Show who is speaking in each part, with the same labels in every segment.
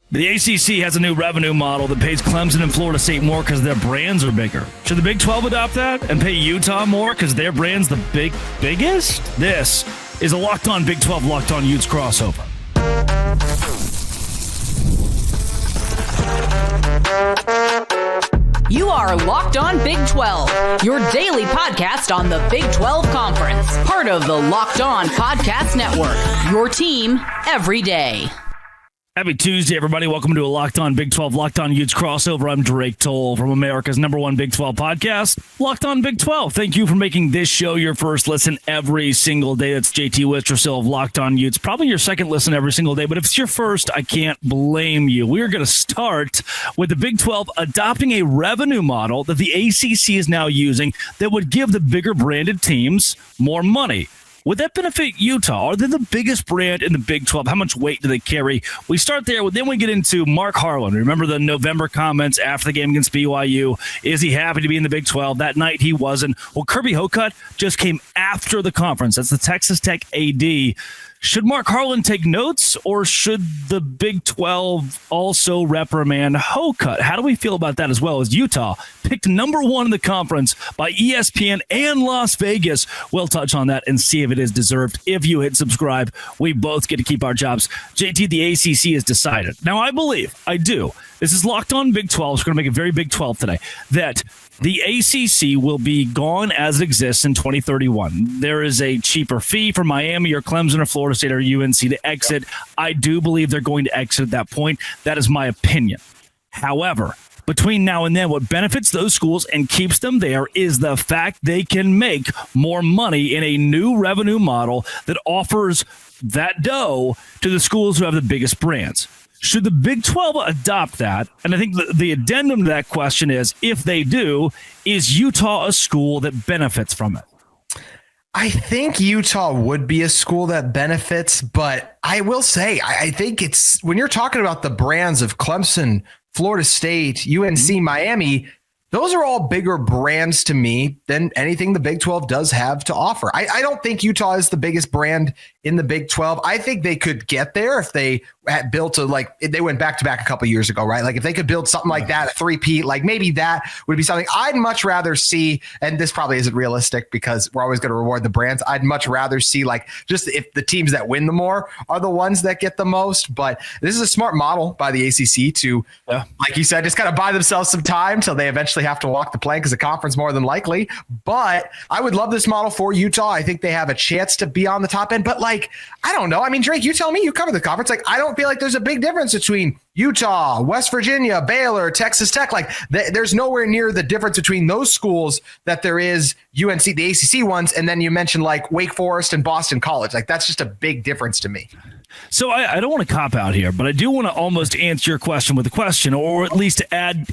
Speaker 1: The ACC has a new revenue model that pays Clemson and Florida State more because their brands are bigger. Should the Big 12 adopt that and pay Utah more because their brand's the biggest? This is a Locked On Big 12 Locked On Utes crossover.
Speaker 2: You are Locked On Big 12, your daily podcast on the Big 12 Conference. Part of the Locked On Podcast Network, your team every day.
Speaker 1: Happy Tuesday, everybody. Welcome to a Locked On Big 12 Locked On Utes crossover. I'm Drake Toll from America's #1 Big 12 podcast, Locked On Big 12. Thank you for making this show your first listen every single day. That's JT Wistrcill of Locked On Utes. Probably your second listen every single day, but if it's your first, I can't blame you. We're going to start with the Big 12 adopting a revenue model that the ACC is now using that would give the bigger branded teams more money. Would that benefit Utah? Are they the biggest brand in the Big 12? How much weight do they carry? We start there, then we get into Mark Harlan. Remember the November comments after the game against BYU? Is he happy to be in the Big 12? That night he wasn't. Well, Kirby Hocutt just came after the conference. That's the Texas Tech AD. Should Mark Harlan take notes, or should the Big 12 also reprimand Hocutt? How do we feel about that as well as Utah picked #1 in the conference by ESPN and Las Vegas? We'll touch on that and see if it is deserved. If you hit subscribe, we both get to keep our jobs. JT, the ACC has decided. Now, I do. This is Locked On Big 12. We're going to make it very Big 12 today. That the ACC will be gone as it exists in 2031. There is a cheaper fee for Miami or Clemson or Florida State or UNC to exit. I do believe they're going to exit at that point. That is my opinion. However, between now and then, what benefits those schools and keeps them there is the fact they can make more money in a new revenue model that offers that dough to the schools who have the biggest brands. Should the Big 12 adopt that? And I think the addendum to that question is, if they do, is Utah a school that benefits from it?
Speaker 3: I think Utah would be a school that benefits, but I will say, I think it's when you're talking about the brands of Clemson, Florida State, UNC, Miami, those are all bigger brands to me than anything the Big 12 does have to offer. I don't think Utah is the biggest brand in the Big 12. I think they could get there if they had built they went back to back a couple years ago, right? Like if they could build something like that, a three-peat, like maybe that would be something I'd much rather see. And this probably isn't realistic because we're always going to reward the brands. I'd much rather see just if the teams that win the more are the ones that get the most. But this is a smart model by the ACC to, like you said, just kind of buy themselves some time till they eventually have to walk the plank as a conference more than likely. But I would love this model for Utah. I think they have a chance to be on the top end. But I don't know. I mean, Drake, you tell me, you cover the conference. I don't feel like there's a big difference between Utah, West Virginia, Baylor, Texas Tech. There's nowhere near the difference between those schools that there is UNC, the ACC ones. And then you mentioned Wake Forest and Boston College. That's just a big difference to me.
Speaker 1: So I don't want to cop out here, but I do want to almost answer your question with a question, or at least to add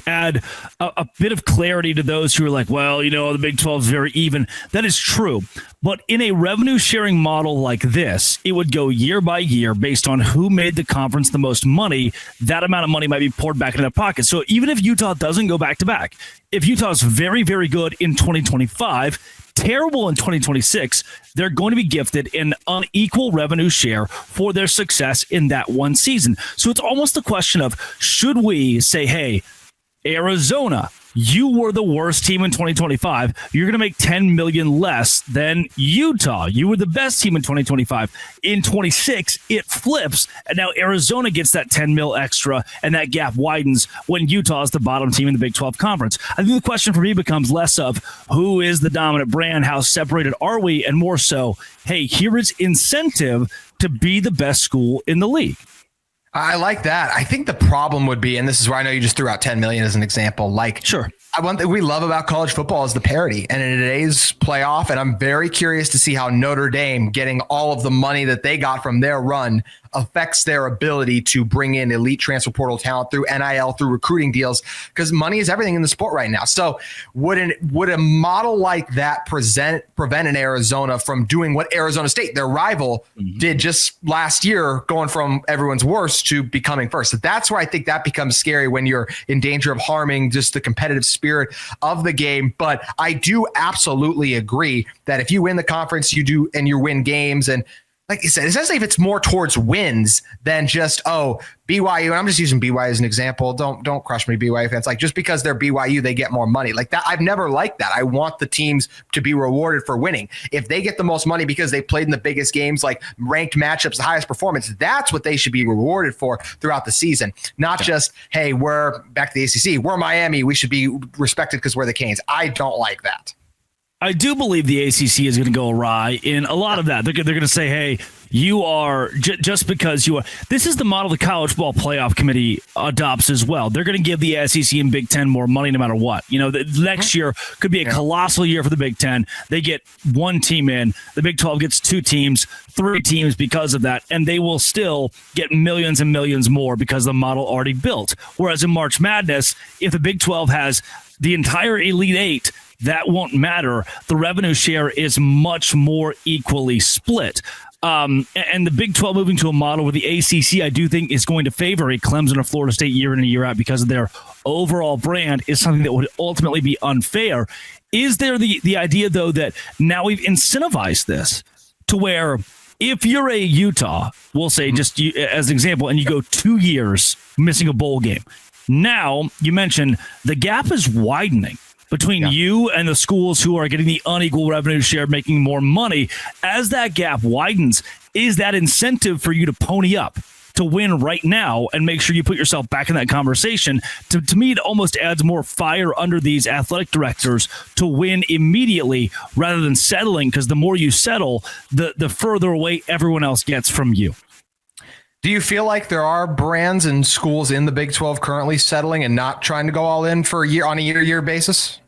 Speaker 1: a bit of clarity to those who are like, well, the Big 12 is very even. That is true. But in a revenue sharing model like this, it would go year by year based on who made the conference the most money. That amount of money might be poured back into their pocket. So even if Utah doesn't go back to back, if Utah is very, very good in 2025, terrible in 2026, they're going to be gifted an unequal revenue share for their success in that one season. So it's almost a question of, should we say, hey, Arizona, you were the worst team in 2025. You're going to make $10 million less than Utah. You were the best team in 2025. In 26, it flips, and now Arizona gets that $10 million extra, and that gap widens when Utah is the bottom team in the Big 12 Conference. I think the question for me becomes less of who is the dominant brand, how separated are we, and more so, hey, here is incentive to be the best school in the league.
Speaker 3: I like that. I think the problem would be, and this is where I know you just threw out 10 million as an example.
Speaker 1: Sure.
Speaker 3: One thing we love about college football is the parity. And in today's playoff, and I'm very curious to see how Notre Dame getting all of the money that they got from their run affects their ability to bring in elite transfer portal talent through NIL, through recruiting deals, because money is everything in the sport right now. So would a model like that prevent an Arizona from doing what Arizona State, their rival, did just last year, going from everyone's worst to becoming first? So that's where I think that becomes scary, when you're in danger of harming just the competitive spirit of the game. But I do absolutely agree that if you win the conference, you win games, and like you said, especially if it's more towards wins than just, BYU. And I'm just using BYU as an example. Don't crush me, BYU fans. Like, just because they're BYU, they get more money. Like that. I've never liked that. I want the teams to be rewarded for winning. If they get the most money because they played in the biggest games, like ranked matchups, the highest performance, that's what they should be rewarded for throughout the season. Not just, hey, we're back to the ACC. We're Miami. We should be respected because we're the Canes. I don't like that.
Speaker 1: I do believe the ACC is going to go awry in a lot of that. They're going to say, hey, you are just because you are. This is the model the College Football Playoff Committee adopts as well. They're going to give the SEC and Big Ten more money no matter what. The next year could be a colossal year for the Big Ten. They get one team in. The Big 12 gets two teams, three teams because of that, and they will still get millions and millions more because the model already built. Whereas in March Madness, if the Big 12 has the entire Elite Eight, that won't matter. The revenue share is much more equally split. And the Big 12 moving to a model where the ACC, I do think, is going to favor a Clemson or Florida State year in and year out because of their overall brand is something that would ultimately be unfair. Is there the idea, though, that now we've incentivized this to where if you're a Utah, we'll say just as an example, and you go 2 years missing a bowl game, now you mentioned the gap is widening between you and the schools who are getting the unequal revenue share, making more money. As that gap widens, is that incentive for you to pony up to win right now and make sure you put yourself back in that conversation? To me, it almost adds more fire under these athletic directors to win immediately rather than settling, because the more you settle, the further away everyone else gets from you.
Speaker 3: Do you feel like there are brands and schools in the Big 12 currently settling and not trying to go all in for on a year-to-year basis?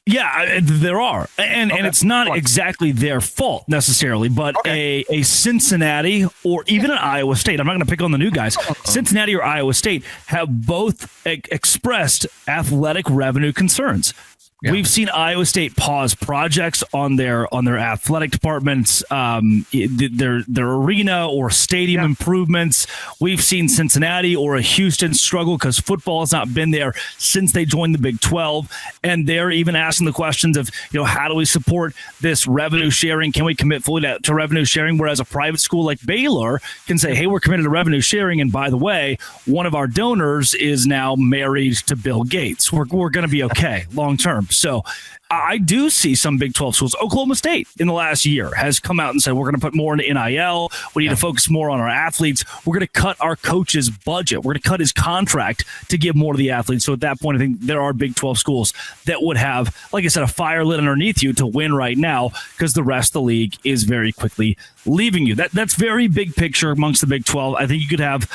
Speaker 1: Yeah, there are. And it's not exactly their fault necessarily, but a Cincinnati or even an Iowa State, I'm not going to pick on the new guys, Cincinnati or Iowa State have both expressed athletic revenue concerns. Yeah. We've seen Iowa State pause projects on their athletic departments, their arena or stadium improvements. We've seen Cincinnati or a Houston struggle because football has not been there since they joined the Big 12, and they're even asking the questions of, how do we support this revenue sharing? Can we commit fully to revenue sharing? Whereas a private school like Baylor can say, hey, we're committed to revenue sharing, and by the way, one of our donors is now married to Bill Gates. We're going to be okay long term. So I do see some Big 12 schools. Oklahoma State in the last year has come out and said, we're going to put more into NIL. We need to focus more on our athletes. We're going to cut our coach's budget. We're going to cut his contract to give more to the athletes. So at that point, I think there are Big 12 schools that would have, like I said, a fire lit underneath you to win right now because the rest of the league is very quickly leaving you. That's very big picture amongst the Big 12. I think you could have,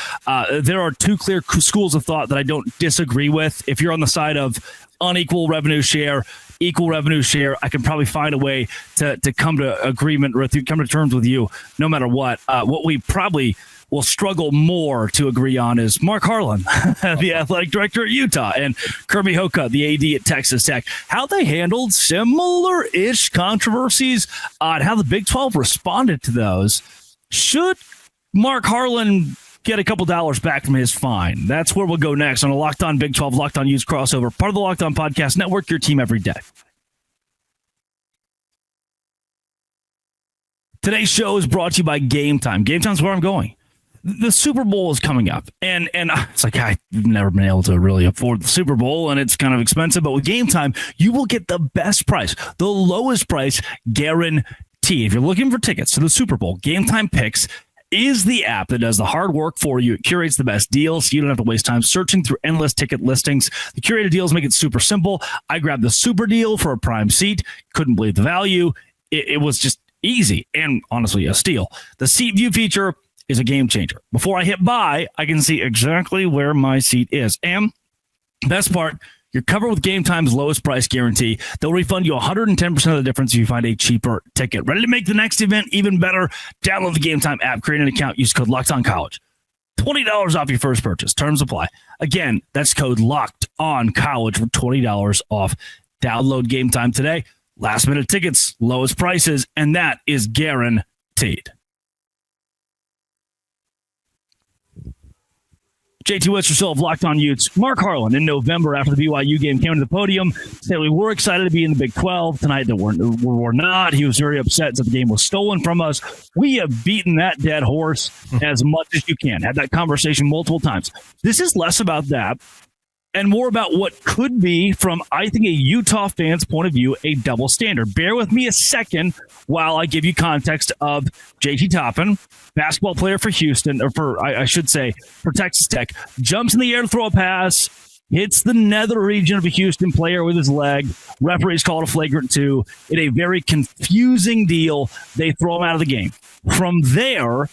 Speaker 1: there are two clear schools of thought that I don't disagree with. If you're on the side of unequal revenue share, equal revenue share, I can probably find a way to come to agreement or to come to terms with you no matter what. What we probably will struggle more to agree on is Mark Harlan, the athletic director at Utah, and Kirby Hoka, the AD at Texas Tech. How they handled similar-ish controversies on how the Big 12 responded to those. Should Mark Harlan get a couple dollars back from his fine? That's where we'll go next on a Locked On Big 12 Locked On Utes crossover, part of the Locked On Podcast Network, your team every day. Today's show is brought to you by Game Time. Game Time's where I'm going. The Super Bowl is coming up, and it's like I've never been able to really afford the Super Bowl, and it's kind of expensive, but with Game Time, you will get the best price, the lowest price guaranteed. If you're looking for tickets to the Super Bowl, Game Time Picks is the app that does the hard work for you. It curates the best deals, so you don't have to waste time searching through endless ticket listings. The curated deals make it super simple. I grabbed the super deal for a prime seat. Couldn't believe the value. It was just easy and honestly a steal. The seat view feature is a game changer. Before I hit buy, I can see exactly where my seat is. And best part, you're covered with Game Time's lowest price guarantee. They'll refund you 110% of the difference if you find a cheaper ticket. Ready to make the next event even better? Download the Game Time app, create an account, use code LOCKEDONCollege. $20 off your first purchase. Terms apply. Again, that's code LOCKEDONCollege for $20 off. Download Game Time today. Last minute tickets, lowest prices, and that is guaranteed. JT Wistrell of Locked On Utes. Mark Harlan in November after the BYU game came to the podium, said we were excited to be in the Big 12 tonight. That we're not. He was very upset that the game was stolen from us. We have beaten that dead horse as much as you can. Had that conversation multiple times. This is less about that and more about what could be, from, I think, a Utah fan's point of view, a double standard. Bear with me a second while I give you context of JT Toppin, basketball player for Houston, or I should say, for Texas Tech, jumps in the air to throw a pass, hits the nether region of a Houston player with his leg. Referees called a flagrant 2. In a very confusing deal, they throw him out of the game. From there,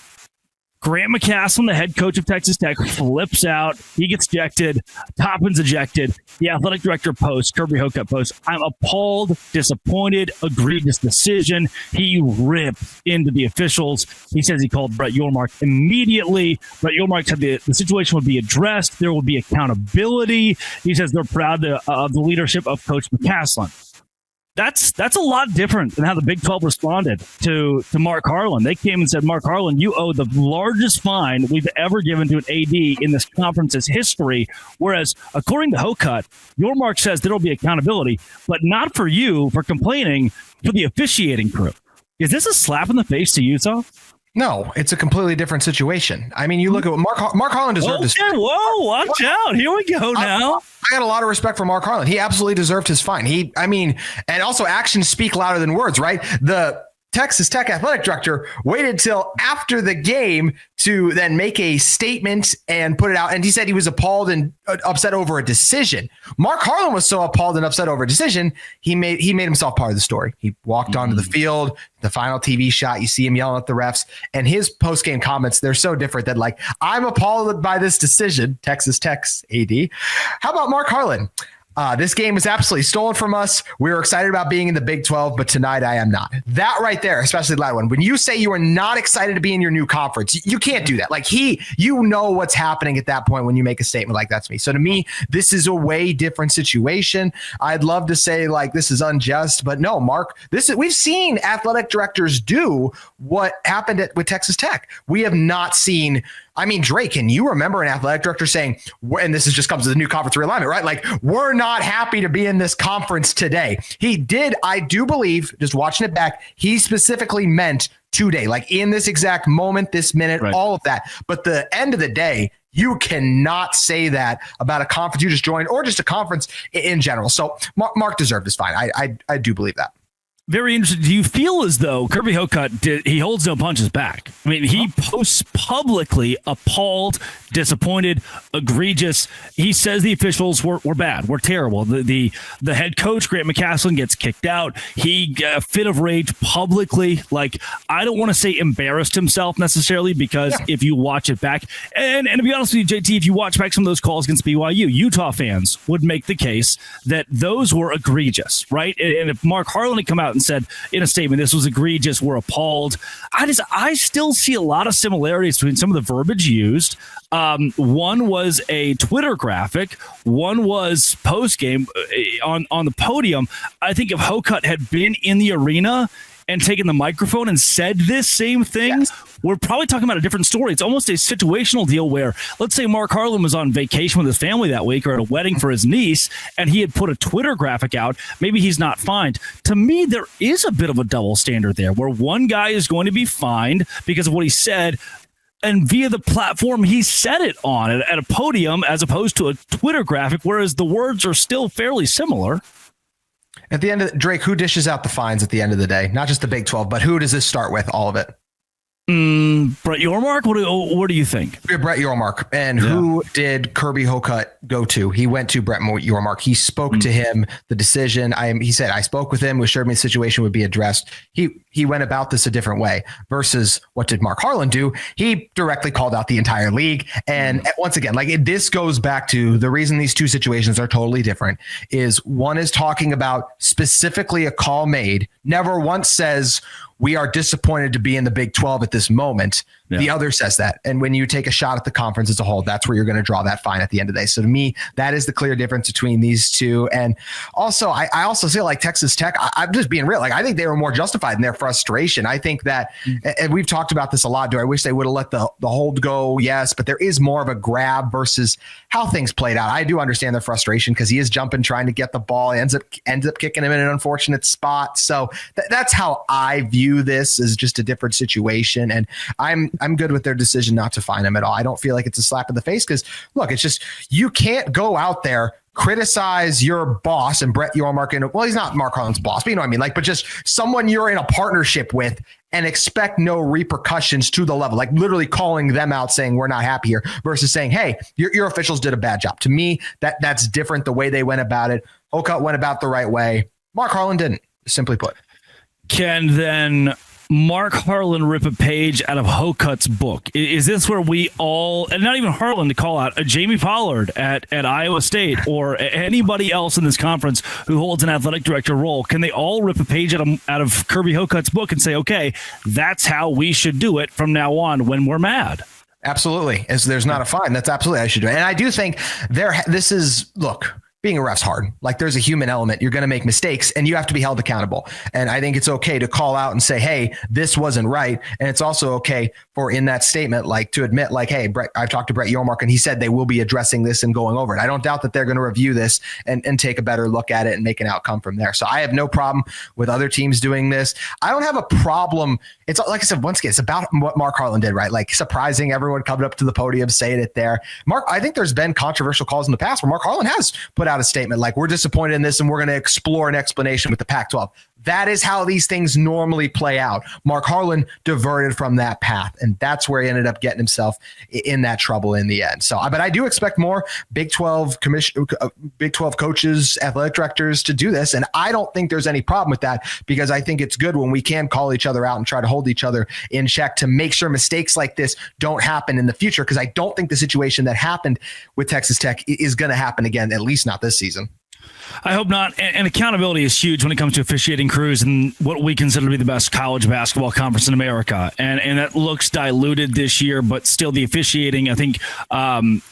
Speaker 1: Grant McCasland, the head coach of Texas Tech, flips out. He gets ejected. Toppin's ejected. The athletic director posts, Kirby Hocutt posts, I'm appalled, disappointed, egregious decision. He ripped into the officials. He says he called Brett Yormark immediately. Brett Yormark said the situation would be addressed. There would be accountability. He says they're proud of the leadership of Coach McCasland. That's a lot different than how the Big 12 responded to Mark Harlan. They came and said, Mark Harlan, you owe the largest fine we've ever given to an AD in this conference's history. Whereas, according to Hocutt, Yormark says there will be accountability, but not for you for complaining, for the officiating crew. Is this a slap in the face to Utah?
Speaker 3: No, it's a completely different situation. I mean, you look at what Mark Harlan deserved.
Speaker 1: Whoa, watch out. Here we go now.
Speaker 3: I got a lot of respect for Mark Harlan. He absolutely deserved his fine. And also actions speak louder than words, right? The Texas Tech athletic director waited till after the game to then make a statement and put it out. And he said he was appalled and upset over a decision. Mark Harlan was so appalled and upset over a decision, he made himself part of the story. He walked onto the field, the final TV shot, you see him yelling at the refs, and his post-game comments, they're so different that, like, I'm appalled by this decision, Texas Tech's AD. How about Mark Harlan? This game was absolutely stolen from us. We were excited about being in the Big 12, but tonight I am not. That right there, especially the loud one. When you say you are not excited to be in your new conference, you can't do that. Like you know what's happening at that point when you make a statement like that to me. So to me, this is a way different situation. I'd love to say like this is unjust, but no, Mark, we've seen athletic directors do what happened with Texas Tech. We have not seen. I mean, Drake, can you remember an athletic director saying, and this just comes to the new conference realignment, right? Like, we're not happy to be in this conference today. He did, I do believe, just watching it back, he specifically meant today, like in this exact moment, this minute, right. All of that. But the end of the day, you cannot say that about a conference you just joined or just a conference in general. So Mark deserved his fine. I do believe that.
Speaker 1: Very interesting. Do you feel as though Kirby Hocutt he holds no punches back? I mean, he posts publicly appalled, disappointed, egregious. He says the officials were bad, were terrible. The head coach, Grant McCasland, gets kicked out. He fit of rage publicly. Like, I don't want to say embarrassed himself necessarily, because if you watch it back, and to be honest with you, JT, if you watch back some of those calls against BYU, Utah fans would make the case that those were egregious, right? And if Mark Harlan had come out and said in a statement, this was egregious, we're appalled, I still see a lot of similarities between some of the verbiage used. One was a Twitter graphic, one was post game on the podium. I think if Hocutt had been in the arena and taken the microphone and said this same thing, we're probably talking about a different story. It's almost a situational deal where, let's say Mark Harlan was on vacation with his family that week or at a wedding for his niece, and he had put a Twitter graphic out. Maybe he's not fined. To me, there is a bit of a double standard there, where one guy is going to be fined because of what he said, and via the platform he said it on at a podium, as opposed to a Twitter graphic, whereas the words are still fairly similar.
Speaker 3: At the end of Drake, who dishes out the fines at the end of the day? Not just the Big 12, but who does this start with? All of it.
Speaker 1: Brett Yormark? What do you think?
Speaker 3: Brett Yormark. And who did Kirby Hocutt go to? He went to Brett Yormark. He spoke to him, the decision. He said, I spoke with him, assured me the situation would be addressed. He went about this a different way versus what did Mark Harlan do? He directly called out the entire league. And once again, like this goes back to the reason these two situations are totally different is one is talking about specifically a call made, never once says, we are disappointed to be in the Big 12 at this moment. The other says that. And when you take a shot at the conference as a whole, that's where you're going to draw that fine at the end of the day. So to me, that is the clear difference between these two. And also, I also feel like Texas Tech, I'm just being real. Like, I think they were more justified in their frustration. I think that, and we've talked about this a lot. Do I wish they would have let the hold go? Yes, but there is more of a grab versus how things played out. I do understand their frustration because he is jumping, trying to get the ball, ends up kicking him in an unfortunate spot. So that's how I view this, as just a different situation. And I'm good with their decision not to fine him at all. I don't feel like it's a slap in the face because, look, it's just, you can't go out there, criticize your boss and Brett Yormark. Well, he's not Mark Harlan's boss, but you know what I mean? Like, but just someone you're in a partnership with and expect no repercussions to the level, like literally calling them out saying we're not happy here versus saying, hey, your officials did a bad job. To me, that's different the way they went about it. Hocutt went about the right way. Mark Harlan didn't, simply put.
Speaker 1: Can then Mark Harlan rip a page out of Hocutt's book? Is this where we all, and not even Harlan to call out, a Jamie Pollard at Iowa State or anybody else in this conference who holds an athletic director role, can they all rip a page out of Kirby Hocutt's book and say, okay, that's how we should do it from now on when we're mad?
Speaker 3: Absolutely. As there's not a fine, that's absolutely how I should do it. And I do think look, being a ref's hard. Like, there's a human element. You're going to make mistakes and you have to be held accountable. And I think it's okay to call out and say, hey, this wasn't right. And it's also okay for, in that statement, like, to admit, like, hey, Brett, I've talked to Brett Yormark and he said they will be addressing this and going over it. I don't doubt that they're going to review this and take a better look at it and make an outcome from there. So I have no problem with other teams doing this. I don't have a problem. It's like I said, once again, it's about what Mark Harlan did, right? Like, surprising everyone coming up to the podium, saying it there. Mark, I think there's been controversial calls in the past where Mark Harlan has put out a statement like, we're disappointed in this and we're going to explore an explanation with the Pac-12. That is how these things normally play out. Mark Harlan diverted from that path, and that's where he ended up getting himself in that trouble in the end. So, but I do expect more Big 12 coaches, athletic directors to do this, and I don't think there's any problem with that, because I think it's good when we can call each other out and try to hold each other in check to make sure mistakes like this don't happen in the future, because I don't think the situation that happened with Texas Tech is going to happen again, at least not this season.
Speaker 1: I hope not. And accountability is huge when it comes to officiating crews and what we consider to be the best college basketball conference in America. And that looks diluted this year, but still the officiating, I think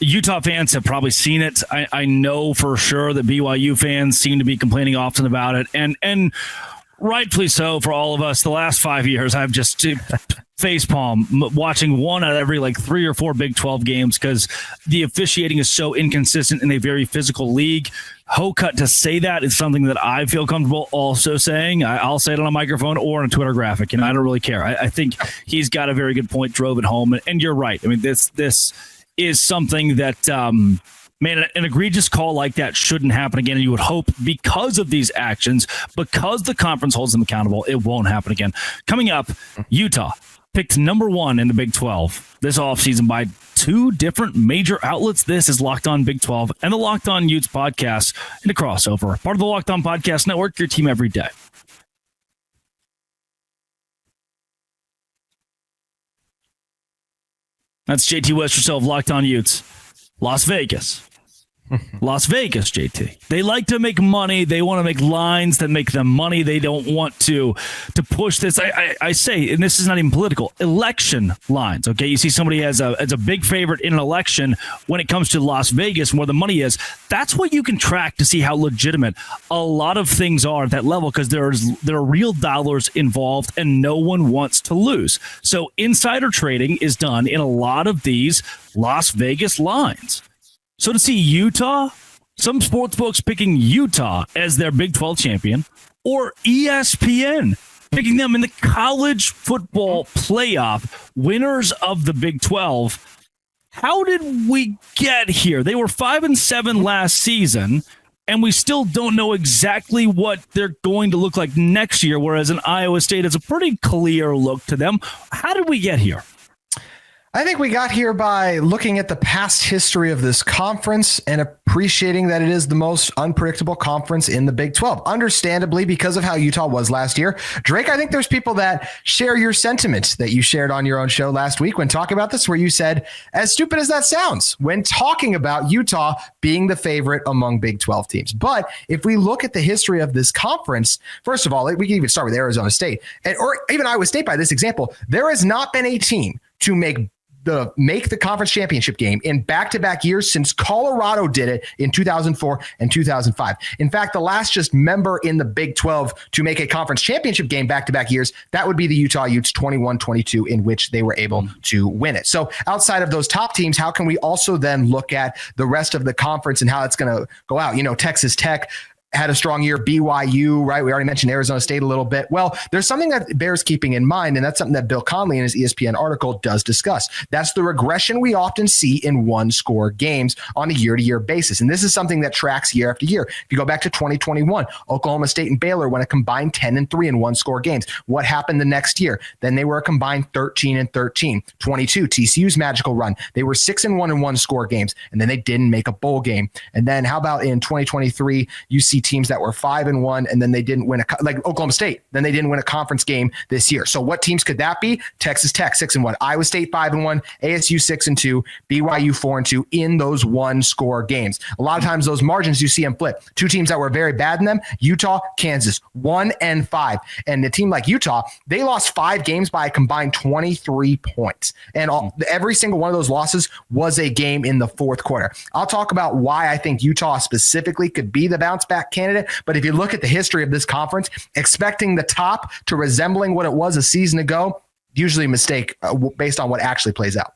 Speaker 1: Utah fans have probably seen it. I know for sure that BYU fans seem to be complaining often about it. And rightfully so for all of us. The last 5 years, I've just facepalm watching one out of every 3 or 4 Big 12 games because the officiating is so inconsistent in a very physical league. Hocutt to say that is something that I feel comfortable also saying. I'll say it on a microphone or on a Twitter graphic, and I don't really care. I think he's got a very good point, drove it home, and you're right. I mean, this is something that man, an egregious call like that shouldn't happen again. And you would hope, because of these actions, because the conference holds them accountable, it won't happen again. Coming up, Utah picked number 1 in the Big 12 this offseason by 2 different major outlets. This is Locked On Big 12 and the Locked On Utes podcast in a crossover. Part of the Locked On Podcast Network, your team every day. That's JT Westerso of Locked On Utes. Las Vegas. Las Vegas, JT. They like to make money. They want to make lines that make them money. They don't want to push this. I say, and this is not even political, election lines. Okay, you see somebody as a big favorite in an election when it comes to Las Vegas, where the money is. That's what you can track to see how legitimate a lot of things are at that level, because there are real dollars involved and no one wants to lose. So insider trading is done in a lot of these Las Vegas lines. So to see Utah, some sportsbooks picking Utah as their Big 12 champion, or ESPN picking them in the college football playoff, winners of the Big 12. How did we get here? They were 5-7 last season, and we still don't know exactly what they're going to look like next year, whereas in Iowa State, it's a pretty clear look to them. How did we get here?
Speaker 3: I think we got here by looking at the past history of this conference and appreciating that it is the most unpredictable conference in the Big 12. Understandably, because of how Utah was last year. Drake, I think there's people that share your sentiments that you shared on your own show last week when talking about this, where you said, as stupid as that sounds, when talking about Utah being the favorite among Big 12 teams. But if we look at the history of this conference, first of all, we can even start with Arizona State or even Iowa State by this example. There has not been a team to make the conference championship game in back-to-back years since Colorado did it in 2004 and 2005. In fact, the last just member in the Big 12 to make a conference championship game back-to-back years, that would be the Utah Utes 21-22, in which they were able to win it. So outside of those top teams, how can we also then look at the rest of the conference and how it's going to go out? Texas Tech had a strong year. BYU, right? We already mentioned Arizona State a little bit. Well, there's something that bears keeping in mind, and that's something that Bill Conley in his ESPN article does discuss. That's the regression we often see in one-score games on a year-to-year basis. And this is something that tracks year after year. If you go back to 2021, Oklahoma State and Baylor went a combined 10-3 in one-score games. What happened the next year? Then they were a combined 13-13. 22, TCU's magical run. They were 6-1 in one-score games, and then they didn't make a bowl game. And then how about in 2023, you see teams that were 5-1 and then they didn't win like Oklahoma State. Then they didn't win a conference game this year. So what teams could that be? Texas Tech 6-1, Iowa State 5-1, ASU 6-2, BYU 4-2 in those one-score games. A lot of times those margins you see them flip. Two teams that were very bad in them: Utah, Kansas, 1-5. And a team like Utah, they lost 5 games by a combined 23 points. And every single one of those losses was a game in the fourth quarter. I'll talk about why I think Utah specifically could be the bounce back candidate. But if you look at the history of this conference, expecting the top to resembling what it was a season ago, usually a mistake based on what actually plays out.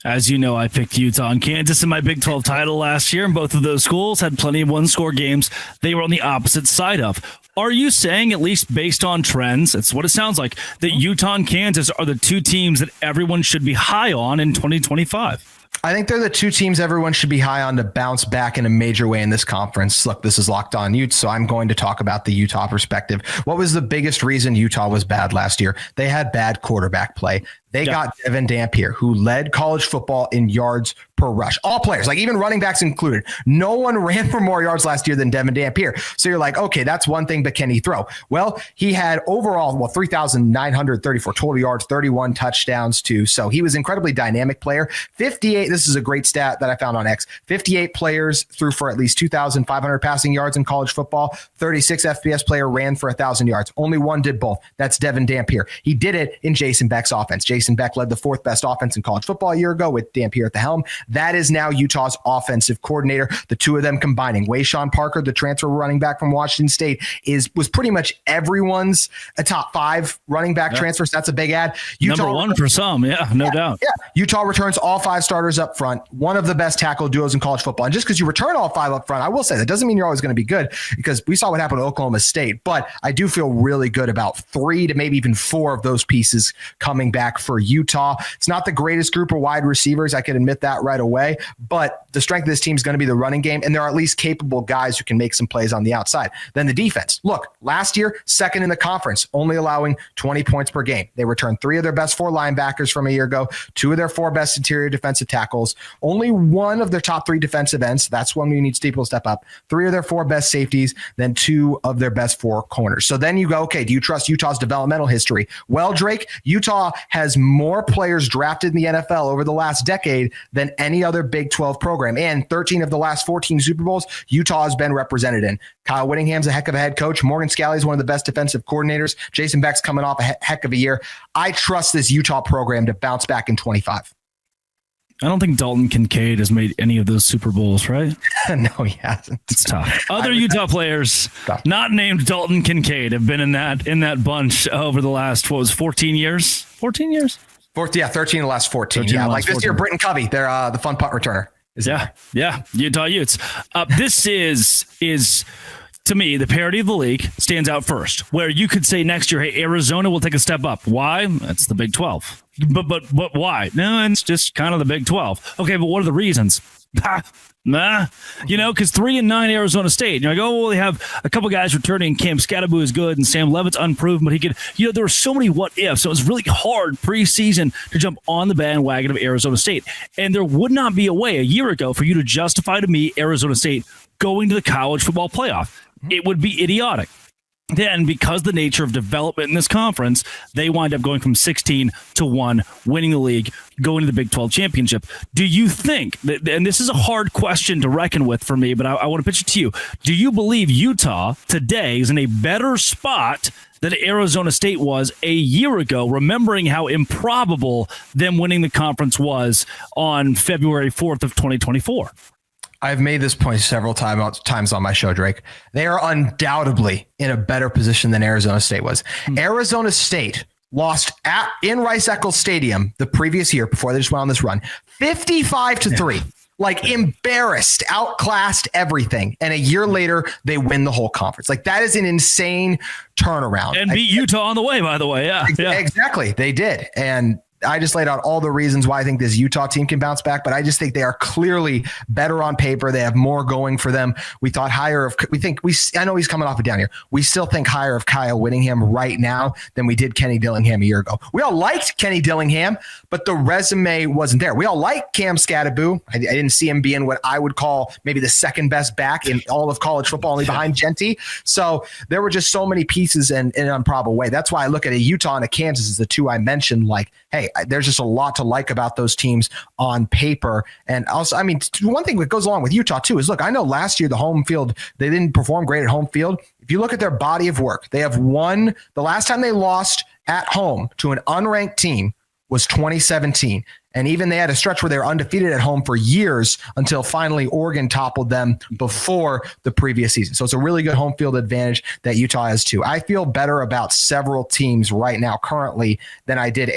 Speaker 1: As you know, I picked Utah and Kansas in my Big 12 title last year, and both of those schools had plenty of one-score games they were on the opposite side of. Are you saying, at least based on trends, it's what it sounds like, that Utah and Kansas are the two teams that everyone should be high on in 2025?
Speaker 3: I think they're the two teams everyone should be high on to bounce back in a major way in this conference. Look, this is Locked On Utes, so I'm going to talk about the Utah perspective. What was the biggest reason Utah was bad last year? They had bad quarterback play. They got Devin Dampier, who led college football in yards per rush. All players, like even running backs included. No one ran for more yards last year than Devin Dampier. So you're like, okay, that's one thing, but can he throw? Well, he had overall, 3,934 total yards, 31 touchdowns too. So he was an incredibly dynamic player. 58, this is a great stat that I found on X. 58 players threw for at least 2,500 passing yards in college football. 36 FBS player ran for 1,000 yards. Only one did both. That's Devin Dampier. He did it in Jason Beck's offense. Jason Beck led the 4th best offense in college football a year ago with Dampier at the helm. That is now Utah's offensive coordinator. The two of them combining. Wayshawn Parker, the transfer running back from Washington State, was pretty much everyone's a top 5 running back transfers. That's a big add.
Speaker 1: Utah number 1 for some, no doubt.
Speaker 3: Yeah, Utah returns all 5 starters up front. One of the best tackle duos in college football. And just because you return all 5 up front, I will say that doesn't mean you're always going to be good, because we saw what happened to Oklahoma State. But I do feel really good about 3 to maybe even 4 of those pieces coming back for Utah. It's not the greatest group of wide receivers. I can admit that right away. But the strength of this team is going to be the running game, and there are at least capable guys who can make some plays on the outside. Then the defense. Look, last year, 2nd in the conference, only allowing 20 points per game. They returned 3 of their best 4 linebackers from a year ago, 2 of their 4 best interior defensive tackles, only 1 of their top 3 defensive ends. That's when we need people to step up. 3 of their 4 best safeties, then 2 of their best 4 corners. So then you go, okay, do you trust Utah's developmental history? Well, Drake, Utah has more players drafted in the NFL over the last decade than any other Big 12 program. And 13 of the last 14 Super Bowls, Utah has been represented in. Kyle Whittingham's a heck of a head coach. Morgan Scalley is one of the best defensive coordinators. Jason Beck's coming off a heck of a year. I trust this Utah program to bounce back in 25.
Speaker 1: I don't think Dalton Kincaid has made any of those Super Bowls, right?
Speaker 3: No, he hasn't.
Speaker 1: It's tough. Other Utah players not named Dalton Kincaid have been in that bunch over the last, 14 years? 14 years?
Speaker 3: 13 in the last 14. Yeah, like this 14. Year, Britton Covey, they're the fun punt returner.
Speaker 1: Utah Utes. This is to me, the parity of the league stands out first, where you could say next year, hey, Arizona will take a step up. Why? That's the Big 12. But why? No, it's just kind of the Big 12. Okay, but what are the reasons? Because 3-9 Arizona State. You're like, well, they have a couple guys returning. Cam Scatterbu is good, and Sam Levitt's unproven, but he could. There were so many what ifs. So it was really hard preseason to jump on the bandwagon of Arizona State, and there would not be a way a year ago for you to justify to me Arizona State going to the college football playoff. It would be idiotic. Then, because the nature of development in this conference, they wind up going from 16-1, winning the league, going to the Big 12 championship. Do you think that, and this is a hard question to reckon with for me, but I want to pitch it to you. Do you believe Utah today is in a better spot than Arizona State was a year ago, remembering how improbable them winning the conference was on February 4th of 2024?
Speaker 3: I've made this point several times on my show, Drake. They are undoubtedly in a better position than Arizona State was. Arizona State lost in Rice-Eccles Stadium the previous year before they just went on this run, 55-3. Like embarrassed, outclassed everything. And a year later, they win the whole conference. Like that is an insane turnaround.
Speaker 1: And beat Utah on the way, by the way. Yeah.
Speaker 3: Exactly. They did. And I just laid out all the reasons why I think this Utah team can bounce back, but I just think they are clearly better on paper. They have more going for them. We thought higher of, I know he's coming off a down year. We still think higher of Kyle Whittingham right now than we did Kenny Dillingham a year ago. We all liked Kenny Dillingham, but the resume wasn't there. We all liked Cam Scattaboo. I didn't see him being what I would call maybe the second best back in all of college football, only behind Genty. So there were just so many pieces in an improbable way. That's why I look at a Utah and a Kansas as the two I mentioned, like, hey, there's just a lot to like about those teams on paper. And also, I mean, one thing that goes along with Utah too is, look, I know last year the home field, they didn't perform great at home field. If you look at their body of work, they have won. The last time they lost at home to an unranked team was 2017. And even they had a stretch where they were undefeated at home for years until finally Oregon toppled them before the previous season. So it's a really good home field advantage that Utah has too. I feel better about several teams right now currently than I did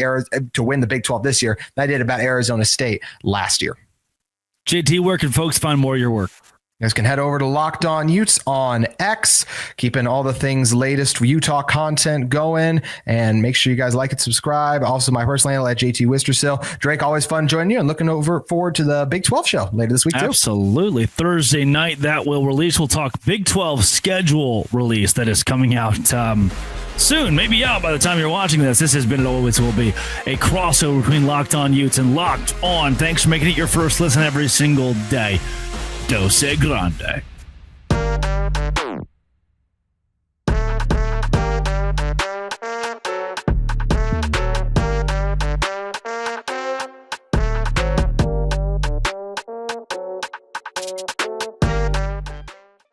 Speaker 3: to win the Big 12 this year than I did about Arizona State last year.
Speaker 1: JT, where can folks find more of your work?
Speaker 3: You guys can head over to Locked On Utes on X, keeping all the things latest Utah content going, and make sure you guys like and subscribe. Also, my personal handle at JT Wistersill. Drake, always fun joining you and looking forward to the Big 12 show later this week too.
Speaker 1: Absolutely. Thursday night that will release. We'll talk Big 12 schedule release that is coming out soon, maybe out by the time you're watching this. This has been, it always will be, a crossover between Locked On Utes and Locked On. Thanks for making it your first listen every single day. Dose Grande.